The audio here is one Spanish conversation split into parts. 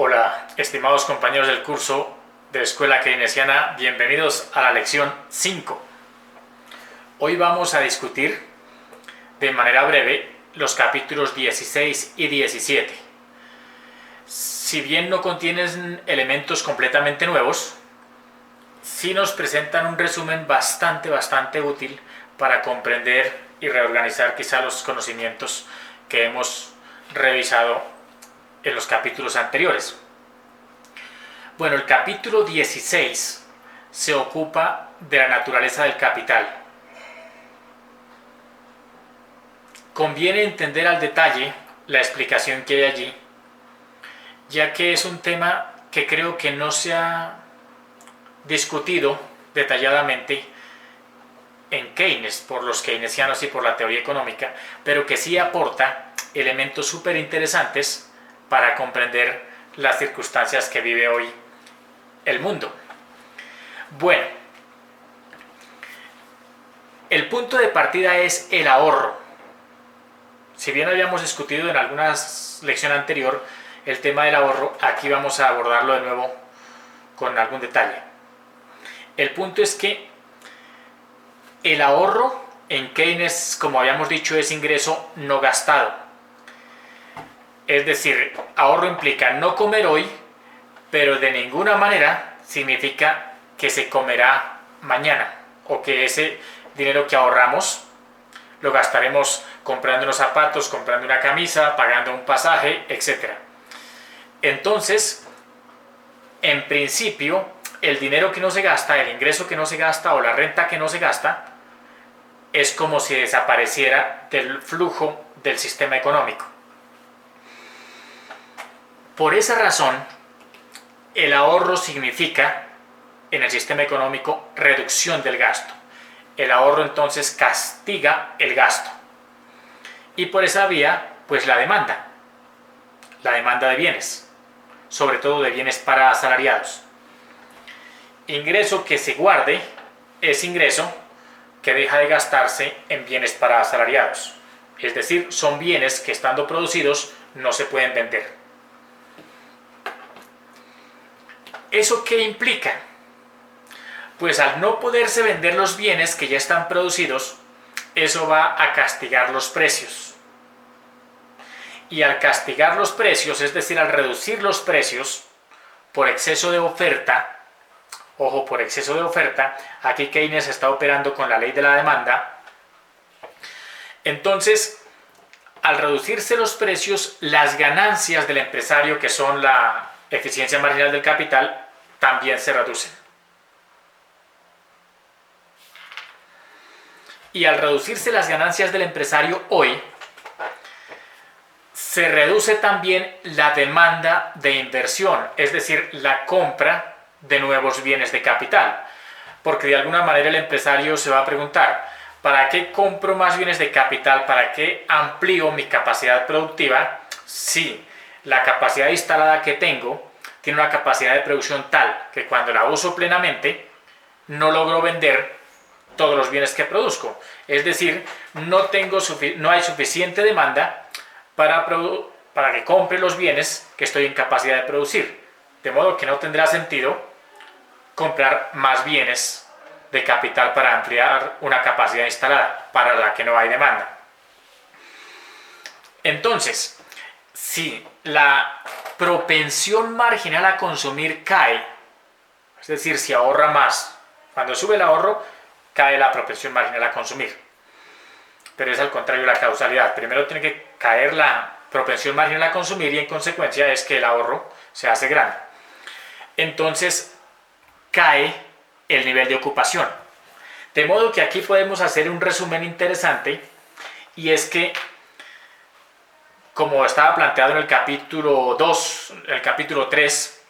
Hola, estimados compañeros del curso de Escuela Keynesiana, bienvenidos a la lección 5. Hoy vamos a discutir de manera breve los capítulos 16 y 17. Si bien no contienen elementos completamente nuevos, sí nos presentan un resumen bastante útil para comprender y reorganizar quizá los conocimientos que hemos revisado en los capítulos anteriores. Bueno, el capítulo 16 se ocupa de la naturaleza del capital. Conviene entender al detalle la explicación que hay allí, ya que es un tema que creo que no se ha discutido detalladamente en Keynes por los keynesianos y por la teoría económica, pero que sí aporta elementos súper interesantes para comprender las circunstancias que vive hoy el mundo. Bueno, el punto de partida es el ahorro. Si bien habíamos discutido en alguna lección anterior el tema del ahorro, aquí vamos a abordarlo de nuevo con algún detalle. El punto es que el ahorro en Keynes, como habíamos dicho, es ingreso no gastado. Es decir, ahorro implica no comer hoy, pero de ninguna manera significa que se comerá mañana o que ese dinero que ahorramos lo gastaremos comprando unos zapatos, comprando una camisa, pagando un pasaje, etc. Entonces, en principio, el dinero que no se gasta, el ingreso que no se gasta o la renta que no se gasta es como si desapareciera del flujo del sistema económico. Por esa razón, el ahorro significa, en el sistema económico, reducción del gasto. El ahorro entonces castiga el gasto. Y por esa vía, pues la demanda de bienes, sobre todo de bienes para asalariados. Ingreso que se guarde es ingreso que deja de gastarse en bienes para asalariados. Es decir, son bienes que estando producidos no se pueden vender. ¿Eso qué implica? Pues al no poderse vender los bienes que ya están producidos, eso va a castigar los precios. Y al castigar los precios, es decir, al reducir los precios por exceso de oferta, ojo, por exceso de oferta, aquí Keynes está operando con la ley de la demanda, entonces, al reducirse los precios, las ganancias del empresario, que son la eficiencia marginal del capital, también se reducen. Y al reducirse las ganancias del empresario hoy, se reduce también la demanda de inversión, es decir, la compra de nuevos bienes de capital. Porque de alguna manera el empresario se va a preguntar, ¿para qué compro más bienes de capital? ¿Para qué amplío mi capacidad productiva si la capacidad instalada que tengo tiene una capacidad de producción tal que cuando la uso plenamente no logro vender todos los bienes que produzco? Es decir, no hay suficiente demanda para que compre los bienes que estoy en capacidad de producir. De modo que no tendrá sentido comprar más bienes de capital para ampliar una capacidad instalada para la que no hay demanda. Entonces, si la propensión marginal a consumir cae, es decir, si ahorra más, cuando sube el ahorro, cae la propensión marginal a consumir. Pero es al contrario la causalidad. Primero tiene que caer la propensión marginal a consumir y en consecuencia es que el ahorro se hace grande. Entonces cae el nivel de ocupación. De modo que aquí podemos hacer un resumen interesante, y es que, como estaba planteado en el capítulo 3,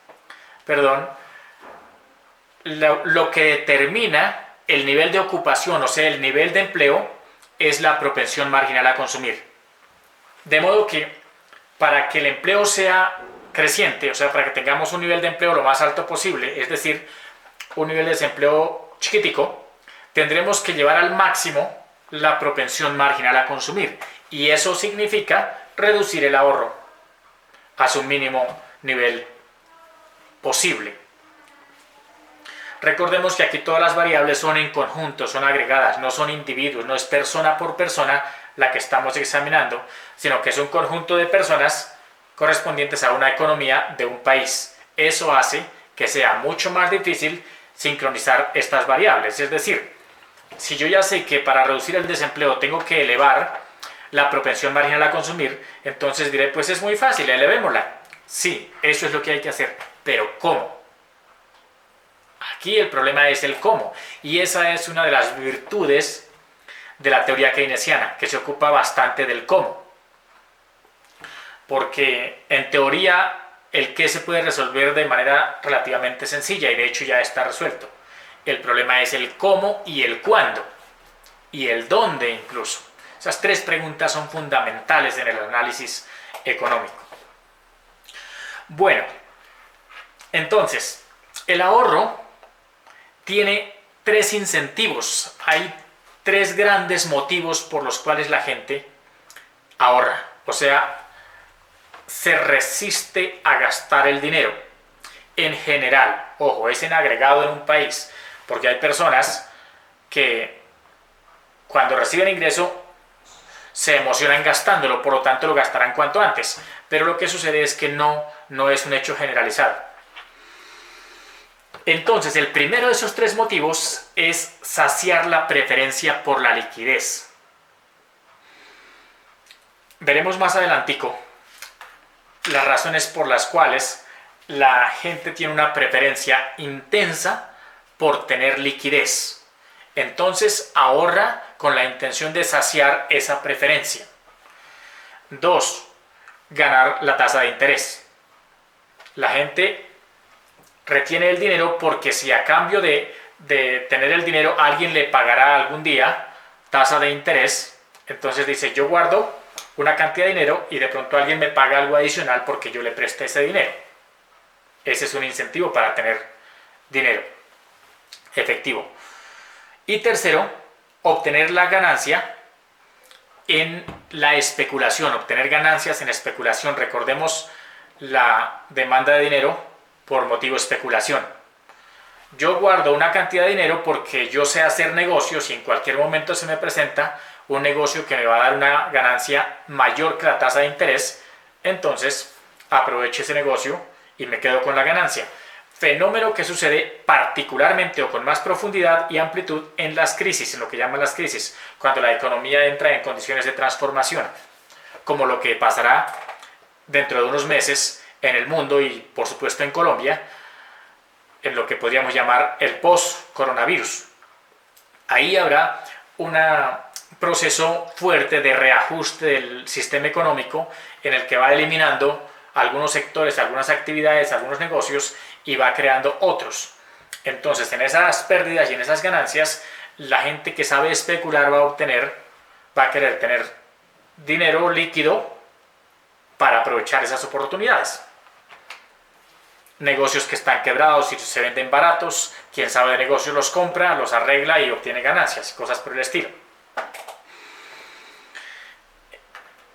lo que determina el nivel de ocupación, o sea, el nivel de empleo, es la propensión marginal a consumir. De modo que para que el empleo sea creciente, o sea, para que tengamos un nivel de empleo lo más alto posible, es decir, un nivel de desempleo chiquitico, tendremos que llevar al máximo la propensión marginal a consumir. Y eso significa reducir el ahorro a su mínimo nivel posible. Recordemos que aquí todas las variables son en conjunto, son agregadas, no son individuos, no es persona por persona la que estamos examinando, sino que es un conjunto de personas correspondientes a una economía de un país. Eso hace que sea mucho más difícil sincronizar estas variables. Es decir, si yo ya sé que para reducir el desempleo tengo que elevar la propensión marginal a consumir, entonces diré, pues es muy fácil, elevémosla. Sí, eso es lo que hay que hacer, pero ¿cómo? Aquí el problema es el cómo, y esa es una de las virtudes de la teoría keynesiana, que se ocupa bastante del cómo. Porque en teoría el qué se puede resolver de manera relativamente sencilla, y de hecho ya está resuelto. El problema es el cómo y el cuándo, y el dónde incluso. Esas tres preguntas son fundamentales en el análisis económico. Bueno, entonces, el ahorro tiene tres incentivos. Hay tres grandes motivos por los cuales la gente ahorra. O sea, se resiste a gastar el dinero. En general, ojo, es en agregado en un país, porque hay personas que cuando reciben ingreso se emocionan gastándolo, por lo tanto lo gastarán cuanto antes. Pero lo que sucede es que no es un hecho generalizado. Entonces, el primero de esos tres motivos es saciar la preferencia por la liquidez. Veremos más adelantico las razones por las cuales la gente tiene una preferencia intensa por tener liquidez. Entonces, ahorra con la intención de saciar esa preferencia. 2. Ganar la tasa de interés. La gente retiene el dinero porque si a cambio de tener el dinero alguien le pagará algún día tasa de interés, entonces dice, yo guardo una cantidad de dinero y de pronto alguien me paga algo adicional porque yo le presté ese dinero. Ese es un incentivo para tener dinero efectivo. Y tercero, obtener la ganancia en la especulación, obtener ganancias en especulación. Recordemos la demanda de dinero por motivo de especulación. Yo guardo una cantidad de dinero porque yo sé hacer negocios y en cualquier momento se me presenta un negocio que me va a dar una ganancia mayor que la tasa de interés, entonces aprovecho ese negocio y me quedo con la ganancia. Fenómeno que sucede particularmente o con más profundidad y amplitud en las crisis, en lo que llaman las crisis, cuando la economía entra en condiciones de transformación, como lo que pasará dentro de unos meses en el mundo y por supuesto en Colombia, en lo que podríamos llamar el post-coronavirus. Ahí habrá un proceso fuerte de reajuste del sistema económico en el que va eliminando algunos sectores, algunas actividades, algunos negocios y va creando otros. Entonces, en esas pérdidas y en esas ganancias, la gente que sabe especular va a querer tener dinero líquido para aprovechar esas oportunidades. Negocios que están quebrados y se venden baratos, quien sabe de negocios los compra, los arregla y obtiene ganancias, cosas por el estilo.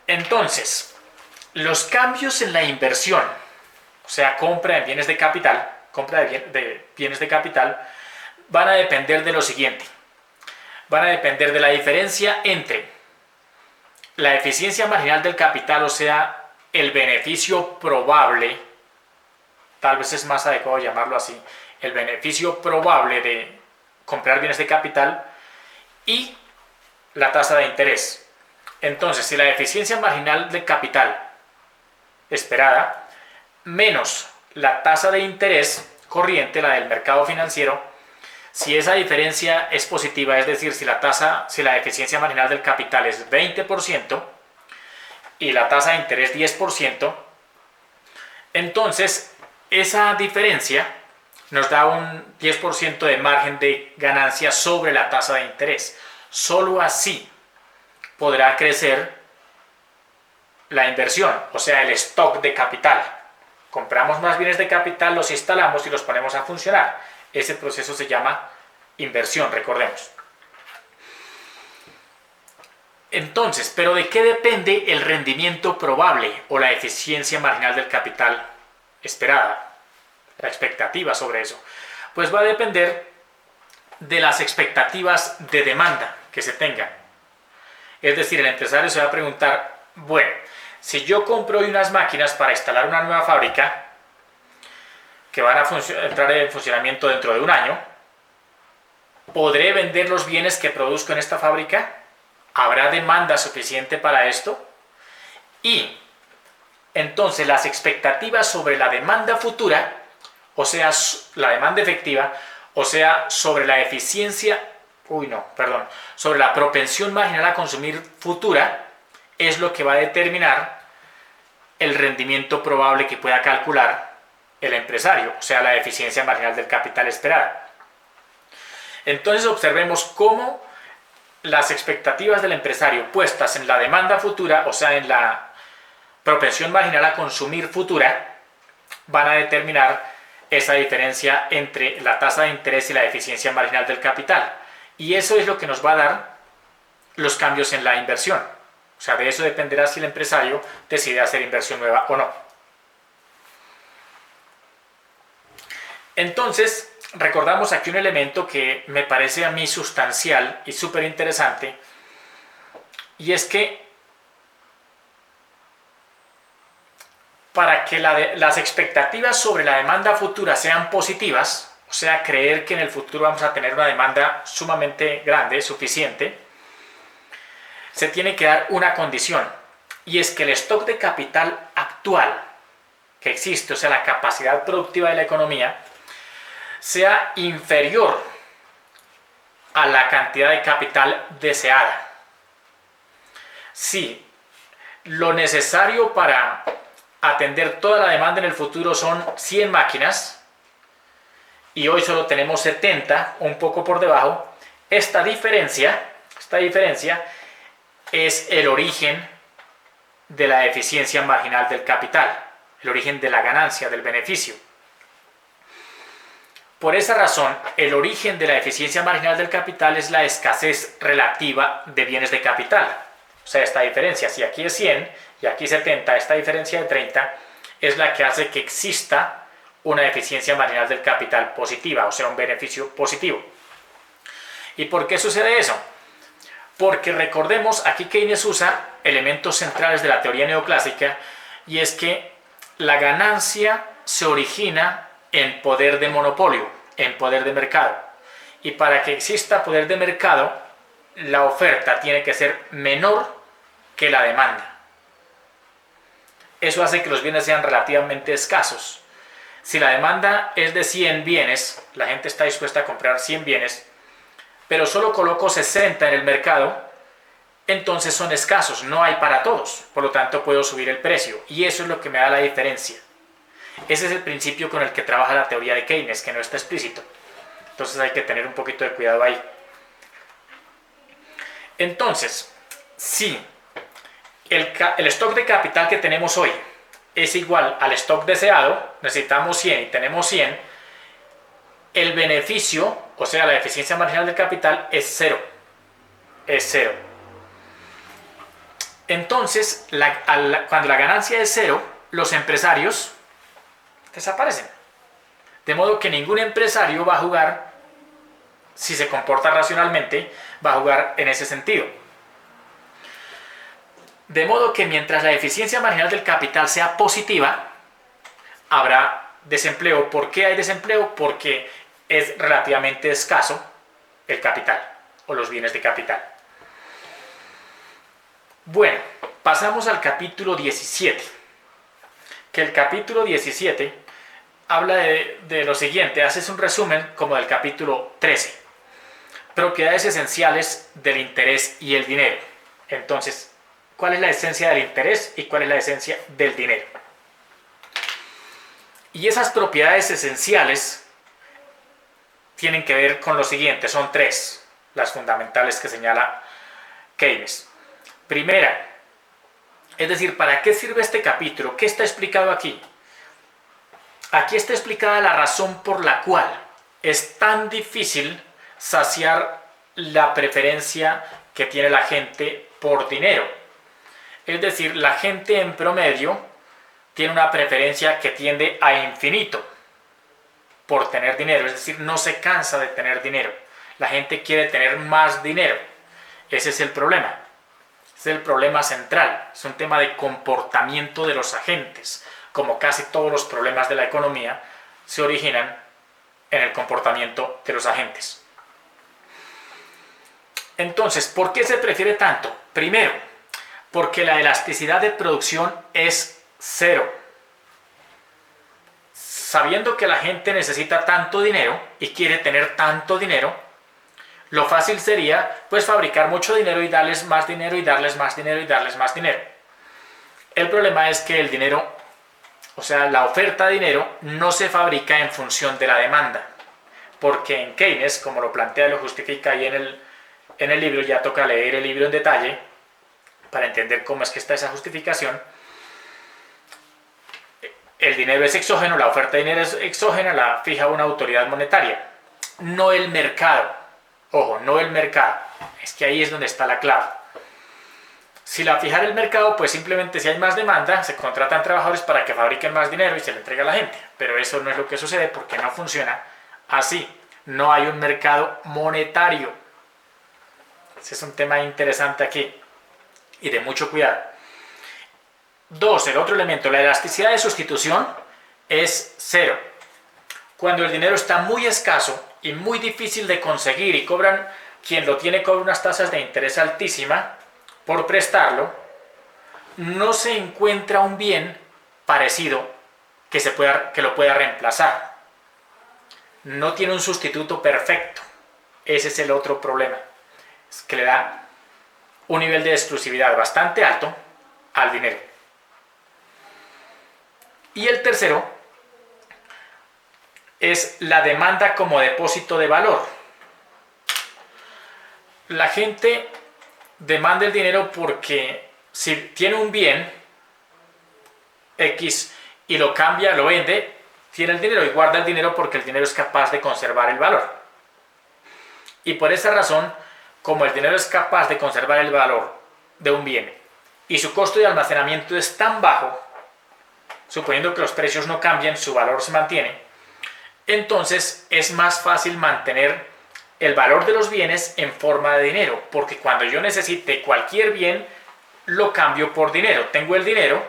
Entonces, los cambios en la inversión, o sea, compra de bienes de capital, van a depender de lo siguiente. Van a depender de la diferencia entre la eficiencia marginal del capital, o sea, el beneficio probable, tal vez es más adecuado llamarlo así, el beneficio probable de comprar bienes de capital y la tasa de interés. Entonces, si la eficiencia marginal del capital esperada menos la tasa de interés corriente, la del mercado financiero, si esa diferencia es positiva, es decir, si la eficiencia marginal del capital es 20% y la tasa de interés 10%, entonces esa diferencia nos da un 10% de margen de ganancia sobre la tasa de interés. Solo así podrá crecer la inversión, o sea, el stock de capital. Compramos más bienes de capital, los instalamos y los ponemos a funcionar. Ese proceso se llama inversión, recordemos. Entonces, ¿pero de qué depende el rendimiento probable o la eficiencia marginal del capital esperada? la expectativa sobre eso, pues va a depender de las expectativas de demanda que se tengan. Es decir, el empresario se va a preguntar, bueno, si yo compro hoy unas máquinas para instalar una nueva fábrica que van a entrar en funcionamiento dentro de un año, ¿podré vender los bienes que produzco en esta fábrica? ¿Habrá demanda suficiente para esto? Y entonces las expectativas sobre la demanda futura, o sea, la demanda efectiva, o sea, sobre la eficiencia, sobre la propensión marginal a consumir futura, es lo que va a determinar el rendimiento probable que pueda calcular el empresario, o sea, la eficiencia marginal del capital esperada. Entonces observemos cómo las expectativas del empresario puestas en la demanda futura, o sea, en la propensión marginal a consumir futura, van a determinar esa diferencia entre la tasa de interés y la eficiencia marginal del capital. Y eso es lo que nos va a dar los cambios en la inversión. O sea, de eso dependerá si el empresario decide hacer inversión nueva o no. Entonces, recordamos aquí un elemento que me parece a mí sustancial y súper interesante, y es que para que las expectativas sobre la demanda futura sean positivas, o sea, creer que en el futuro vamos a tener una demanda sumamente grande, suficiente, se tiene que dar una condición, y es que el stock de capital actual que existe, o sea, la capacidad productiva de la economía, sea inferior a la cantidad de capital deseada. Si lo necesario para atender toda la demanda en el futuro son 100 máquinas y hoy solo tenemos 70, un poco por debajo, esta diferencia es el origen de la eficiencia marginal del capital, el origen de la ganancia, del beneficio. Por esa razón, el origen de la eficiencia marginal del capital es la escasez relativa de bienes de capital. O sea, esta diferencia, si aquí es 100 y aquí 70, esta diferencia de 30 es la que hace que exista una eficiencia marginal del capital positiva, o sea, un beneficio positivo. ¿Y por qué sucede eso? Porque recordemos, aquí Keynes usa elementos centrales de la teoría neoclásica, y es que la ganancia se origina en poder de monopolio, en poder de mercado. Y para que exista poder de mercado, la oferta tiene que ser menor que la demanda. Eso hace que los bienes sean relativamente escasos. Si la demanda es de 100 bienes, la gente está dispuesta a comprar 100 bienes, pero solo coloco 60 en el mercado, entonces son escasos, no hay para todos. Por lo tanto, puedo subir el precio. Y eso es lo que me da la diferencia. Ese es el principio con el que trabaja la teoría de Keynes, que no está explícito. Entonces hay que tener un poquito de cuidado ahí. Entonces, si el stock de capital que tenemos hoy es igual al stock deseado, necesitamos 100 y tenemos 100, el beneficio, o sea, la eficiencia marginal del capital es cero. Es cero. Entonces, cuando la ganancia es cero, los empresarios desaparecen. De modo que ningún empresario va a jugar, si se comporta racionalmente, va a jugar en ese sentido. De modo que mientras la eficiencia marginal del capital sea positiva, habrá desempleo. ¿Por qué hay desempleo? Porque es relativamente escaso el capital o los bienes de capital. Bueno, pasamos al capítulo 17. Que el capítulo 17 habla de lo siguiente, haces un resumen como del capítulo 13. Propiedades esenciales del interés y el dinero. Entonces, ¿cuál es la esencia del interés y cuál es la esencia del dinero? Y esas propiedades esenciales tienen que ver con lo siguiente, son tres las fundamentales que señala Keynes. Primera, es decir, ¿para qué sirve este capítulo? ¿Qué está explicado aquí? Aquí está explicada la razón por la cual es tan difícil saciar la preferencia que tiene la gente por dinero. Es decir, la gente en promedio tiene una preferencia que tiende a infinito. por tener dinero, es decir, no se cansa de tener dinero. La gente quiere tener más dinero. Ese es el problema. Ese es el problema central. Es un tema de comportamiento de los agentes. Como casi todos los problemas de la economía se originan en el comportamiento de los agentes. Entonces, ¿por qué se prefiere tanto? Primero, porque la elasticidad de producción es cero. Sabiendo que la gente necesita tanto dinero y quiere tener tanto dinero, lo fácil sería pues fabricar mucho dinero y darles más dinero y darles más dinero y darles más dinero. El problema es que el dinero, o sea, la oferta de dinero no se fabrica en función de la demanda, porque en Keynes, como lo plantea y lo justifica ahí en el libro, ya toca leer el libro en detalle para entender cómo es que está esa justificación. El dinero es exógeno, la oferta de dinero es exógena, la fija una autoridad monetaria, no el mercado. Ojo, no el mercado, es que ahí es donde está la clave. Si la fijara el mercado, pues simplemente si hay más demanda, se contratan trabajadores para que fabriquen más dinero y se le entrega a la gente. Pero eso no es lo que sucede porque no funciona así. No hay un mercado monetario. Ese es un tema interesante aquí y de mucho cuidado. Dos, el otro elemento, la elasticidad de sustitución es cero. Cuando el dinero está muy escaso y muy difícil de conseguir y quien lo tiene cobra unas tasas de interés altísimas por prestarlo, no se encuentra un bien parecido que lo pueda reemplazar. No tiene un sustituto perfecto. Ese es el otro problema. Es que le da un nivel de exclusividad bastante alto al dinero. Y el tercero es la demanda como depósito de valor. La gente demanda el dinero porque si tiene un bien X y lo cambia, lo vende, tiene el dinero y guarda el dinero porque el dinero es capaz de conservar el valor. Y por esa razón, como el dinero es capaz de conservar el valor de un bien y su costo de almacenamiento es tan bajo, suponiendo que los precios no cambian, su valor se mantiene, entonces es más fácil mantener el valor de los bienes en forma de dinero, porque cuando yo necesite cualquier bien, lo cambio por dinero. Tengo el dinero,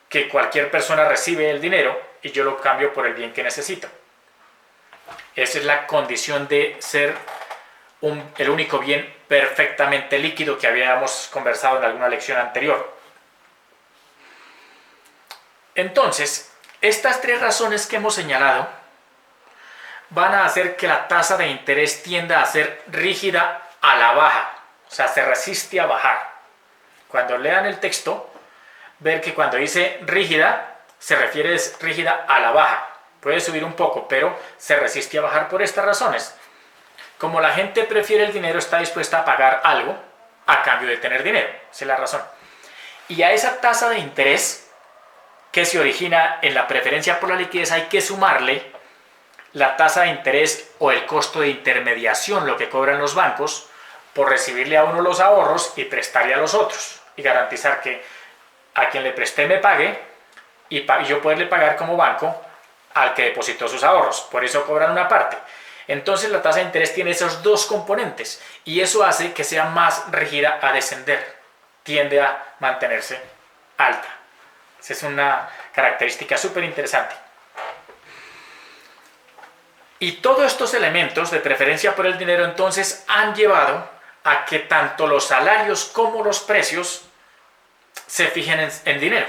que cualquier persona recibe el dinero, y yo lo cambio por el bien que necesito. Esa es la condición de ser el único bien perfectamente líquido que habíamos conversado en alguna lección anterior. Entonces, estas tres razones que hemos señalado van a hacer que la tasa de interés tienda a ser rígida a la baja, o sea, se resiste a bajar. Cuando lean el texto, ver que cuando dice rígida, se refiere rígida a la baja. Puede subir un poco, pero se resiste a bajar por estas razones. Como la gente prefiere el dinero, está dispuesta a pagar algo a cambio de tener dinero. Esa es la razón. Y a esa tasa de interés que se origina en la preferencia por la liquidez hay que sumarle la tasa de interés o el costo de intermediación, lo que cobran los bancos, por recibirle a uno los ahorros y prestarle a los otros. Y garantizar que a quien le presté me pague y yo poderle pagar como banco al que depositó sus ahorros. Por eso cobran una parte. Entonces la tasa de interés tiene esos dos componentes y eso hace que sea más rígida a descender. Tiende a mantenerse alta. Esa es una característica súper interesante. Y todos estos elementos de preferencia por el dinero entonces han llevado a que tanto los salarios como los precios se fijen en dinero.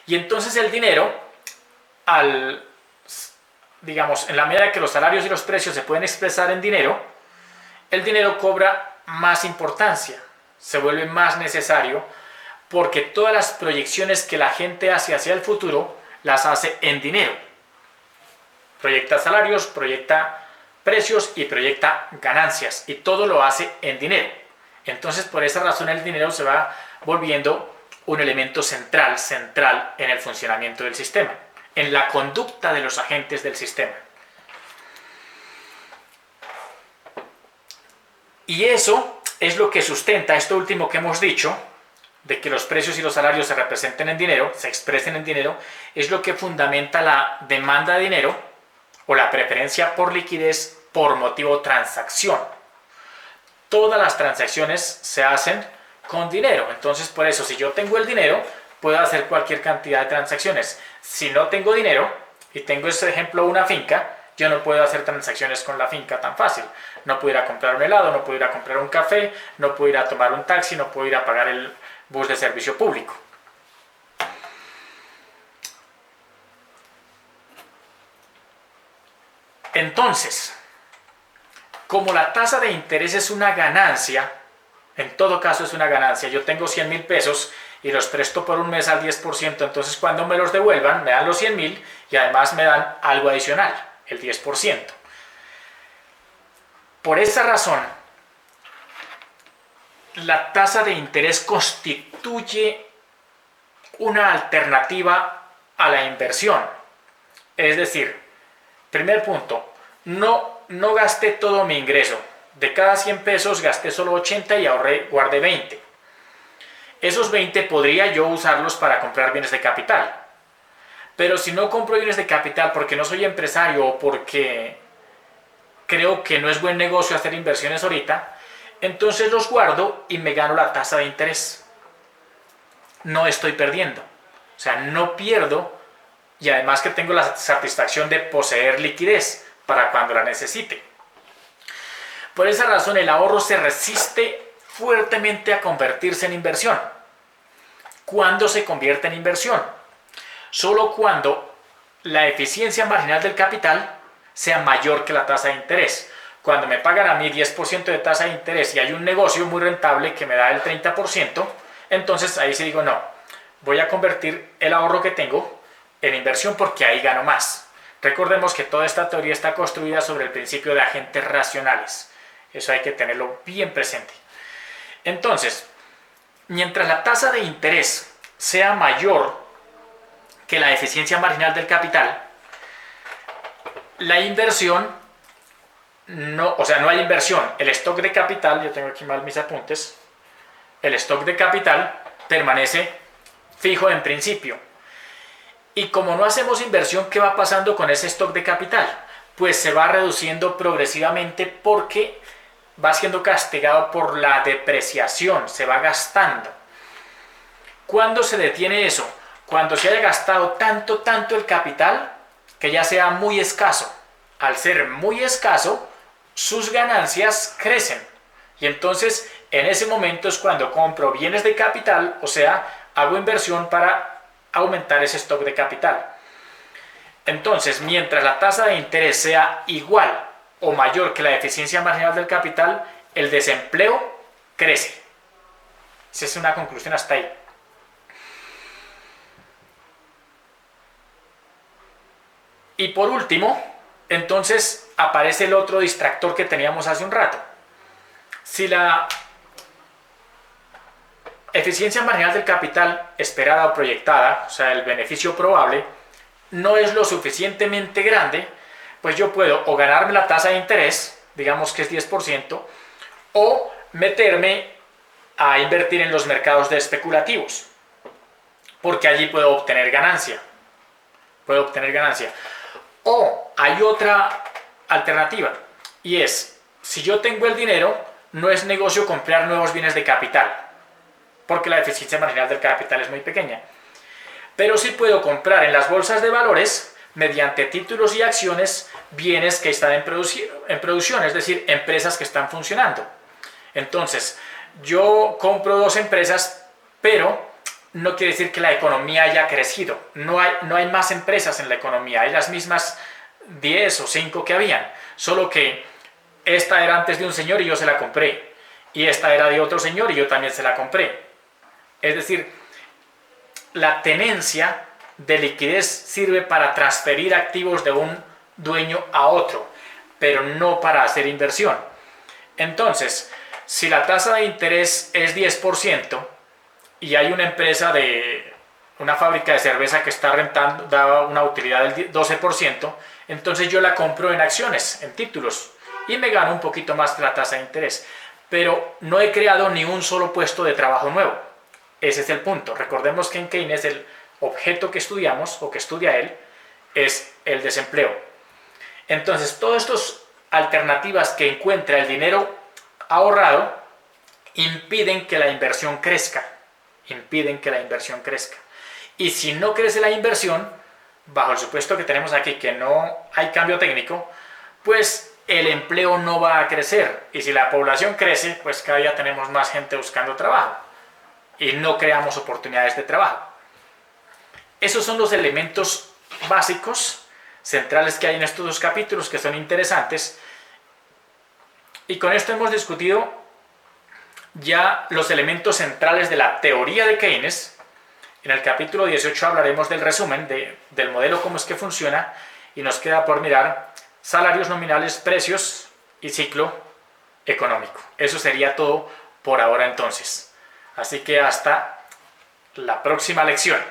Y entonces el dinero, digamos, en la medida que los salarios y los precios se pueden expresar en dinero, el dinero cobra más importancia, se vuelve más necesario, porque todas las proyecciones que la gente hace hacia el futuro las hace en dinero. Proyecta salarios, proyecta precios y proyecta ganancias, y todo lo hace en dinero. Entonces, por esa razón el dinero se va volviendo un elemento central en el funcionamiento del sistema, en la conducta de los agentes del sistema. Y eso es lo que sustenta esto último que hemos dicho, de que los precios y los salarios se representen en dinero, se expresen en dinero, es lo que fundamenta la demanda de dinero o la preferencia por liquidez por motivo transacción. Todas las transacciones se hacen con dinero. Entonces, por eso, si yo tengo el dinero, puedo hacer cualquier cantidad de transacciones. Si no tengo dinero, y tengo este ejemplo, una finca, yo no puedo hacer transacciones con la finca tan fácil. No puedo ir a comprar un helado, no puedo ir a comprar un café, no puedo ir a tomar un taxi, no puedo ir a pagar el bus de servicio público. Entonces, como la tasa de interés es una ganancia, en todo caso es una ganancia, yo tengo 100.000 pesos y los presto por un mes al 10%, entonces cuando me los devuelvan me dan los 100.000 y además me dan algo adicional, el 10%. Por esa razón, la tasa de interés constituye una alternativa a la inversión. Es decir, primer punto, no gasté todo mi ingreso. De cada 100 pesos gasté solo 80 y guardé 20. Esos 20 podría yo usarlos para comprar bienes de capital. Pero si no compro bienes de capital porque no soy empresario o porque creo que no es buen negocio hacer inversiones ahorita, entonces los guardo y me gano la tasa de interés. No estoy perdiendo. O sea, no pierdo y además que tengo la satisfacción de poseer liquidez para cuando la necesite. Por esa razón el ahorro se resiste fuertemente a convertirse en inversión. ¿Cuándo se convierte en inversión? Solo cuando la eficiencia marginal del capital sea mayor que la tasa de interés. Cuando me pagan a mí 10% de tasa de interés y hay un negocio muy rentable que me da el 30%, entonces ahí sí digo no, voy a convertir el ahorro que tengo en inversión porque ahí gano más. Recordemos que toda esta teoría está construida sobre el principio de agentes racionales. Eso hay que tenerlo bien presente. Entonces, mientras la tasa de interés sea mayor que la eficiencia marginal del capital, la inversión, no hay inversión. El stock de capital, yo tengo aquí mal mis apuntes, el stock de capital permanece fijo en principio. Y como no hacemos inversión, ¿qué va pasando con ese stock de capital? Pues se va reduciendo progresivamente porque va siendo castigado por la depreciación, se va gastando. ¿Cuándo se detiene eso? Cuando se haya gastado tanto el capital que ya sea muy escaso. Al ser muy escaso, sus ganancias crecen. Y entonces, en ese momento es cuando compro bienes de capital, o sea, hago inversión para aumentar ese stock de capital. Entonces, mientras la tasa de interés sea igual o mayor que la eficiencia marginal del capital, el desempleo crece. Esa es una conclusión hasta ahí. Y por último, entonces aparece el otro distractor que teníamos hace un rato. Si la eficiencia marginal del capital esperada o proyectada, o sea, el beneficio probable, no es lo suficientemente grande, pues yo puedo o ganarme la tasa de interés, digamos que es 10%, o meterme a invertir en los mercados de especulativos, porque allí puedo obtener ganancia. O hay otra alternativa, y es, si yo tengo el dinero, no es negocio comprar nuevos bienes de capital, porque la eficiencia marginal del capital es muy pequeña. Pero sí puedo comprar en las bolsas de valores, mediante títulos y acciones, bienes que están en producción, es decir, empresas que están funcionando. Entonces, yo compro 2 empresas, pero no quiere decir que la economía haya crecido. No hay más empresas en la economía, hay las mismas 10 o 5 que habían, solo que esta era antes de un señor y yo se la compré, y esta era de otro señor y yo también se la compré. Es decir, la tenencia de liquidez sirve para transferir activos de un dueño a otro, pero no para hacer inversión. Entonces, si la tasa de interés es 10% y hay una empresa una fábrica de cerveza que está rentando, da una utilidad del 12%, entonces yo la compro en acciones, en títulos, y me gano un poquito más de la tasa de interés. Pero no he creado ni un solo puesto de trabajo nuevo. Ese es el punto. Recordemos que en Keynes el objeto que estudiamos, o que estudia él, es el desempleo. Entonces, todas estas alternativas que encuentra el dinero ahorrado impiden que la inversión crezca. Impiden que la inversión crezca. Y si no crece la inversión, bajo el supuesto que tenemos aquí que no hay cambio técnico, pues el empleo no va a crecer. Y si la población crece, pues cada día tenemos más gente buscando trabajo y no creamos oportunidades de trabajo. Esos son los elementos básicos, centrales que hay en estos dos capítulos que son interesantes. Y con esto hemos discutido ya los elementos centrales de la teoría de Keynes. En el capítulo 18 hablaremos del resumen del modelo, cómo es que funciona, y nos queda por mirar salarios nominales, precios y ciclo económico. Eso sería todo por ahora entonces. Así que hasta la próxima lección.